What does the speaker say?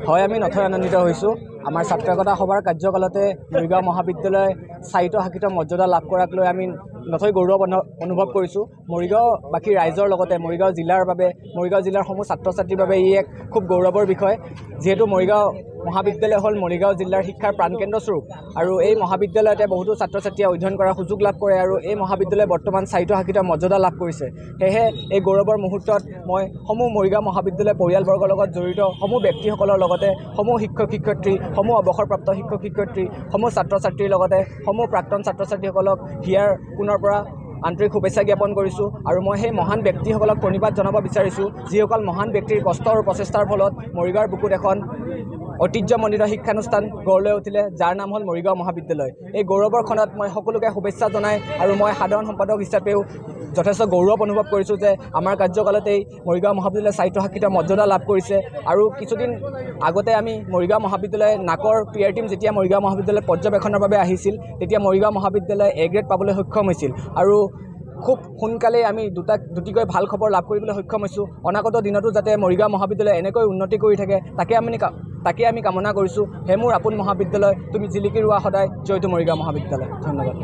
হয়, আমি নথৈ আনন্দিত হৈছোঁ। আমাৰ ছাত্ৰ একতা সভাৰ কাৰ্যকালতে মৰিগাঁও মহাবিদ্যালয় সাহিত্য শাখিত মৰ্যাদা লাভ কৰাক লৈ আমি নথৈ গৌৰৱ অনুভৱ কৰিছোঁ। মৰিগাঁওবাসী ৰাইজৰ লগতে মৰিগাঁও জিলাৰ বাবে, মৰিগাঁও জিলাৰ সমূহ ছাত্ৰ ছাত্ৰীৰ বাবে ই এক খুব গৌৰৱৰ বিষয়, যিহেতু মৰিগাঁও মহাবিদ্যালয় হ'ল মৰিগাঁও জিলাৰ শিক্ষাৰ প্ৰাণকেন্দ্ৰস্বৰূপ আৰু এই মহাবিদ্যালয়তে বহুতো ছাত্ৰ ছাত্ৰীয়ে অধ্যয়ন কৰাৰ সুযোগ লাভ কৰে আৰু এই মহাবিদ্যালয়ে বৰ্তমান সাহিত্য শাখিত মৰ্যাদা লাভ কৰিছে। সেয়েহে এই গৌৰৱৰ মুহূৰ্তত মই সমূহ মৰিগাঁও মহাবিদ্যালয় পৰিয়ালবৰ্গৰ লগত জড়িত সমূহ ব্যক্তিসকলৰ লগতে সমূহ শিক্ষক শিক্ষয়িত্ৰী, সমূহ অৱসৰপ্ৰাপ্ত শিক্ষক শিক্ষয়িত্ৰী, সমূহ ছাত্ৰ ছাত্ৰীৰ লগতে সমূহ প্ৰাক্তন ছাত্ৰ ছাত্ৰীসকলক হিয়াৰ পুনৰ পৰা আন্তৰিক শুভেচ্ছা জ্ঞাপন কৰিছোঁ আৰু মই সেই মহান ব্যক্তিসকলক প্ৰণিপাত জনাব বিচাৰিছোঁ, যিসকল মহান ব্যক্তিৰ কষ্ট আৰু প্ৰচেষ্টাৰ ফলত মৰিগাঁৱৰ বুকুত এখন ঐতিহ্যমণ্ডিত শিক্ষানুষ্ঠান গঢ় লৈ উঠিলে, যাৰ নাম হ'ল মৰিগাঁও মহাবিদ্যালয়। এই গৌৰৱৰ ক্ষণত মই সকলোকে শুভেচ্ছা জনাই আৰু মই সাধাৰণ সম্পাদক হিচাপেও যথেষ্ট গৌৰৱ অনুভৱ কৰিছোঁ যে আমাৰ কাৰ্যকালতেই মৰিগাঁও মহাবিদ্যালয় সাহিত্য শাখিত মৰ্যাদা লাভ কৰিছে। আৰু কিছুদিন আগতে আমি মৰিগাঁও মহাবিদ্যালয় নাকৰ পিয়াৰ টীম যেতিয়া মৰিগাঁও মহাবিদ্যালয় পৰ্যবেক্ষণৰ বাবে আহিছিল, তেতিয়া মৰিগাঁও মহাবিদ্যালয় A গ্ৰেড পাবলৈ সক্ষম হৈছিল আৰু খুব সোনকালেই আমি দুটিকৈ ভাল খবৰ লাভ কৰিবলৈ সক্ষম হৈছোঁ। অনাগত দিনতো যাতে মৰিগাঁও মহাবিদ্যালয় এনেকৈ উন্নতি কৰি থাকে তাকে আমি কামনা কৰিছোঁ। হে মোৰ আপোন মহাবিদ্যালয়, তুমি জিলিকি ৰোৱা সদায়, জয়টো মৰিগাঁও মহাবিদ্যালয়। ধন্যবাদ।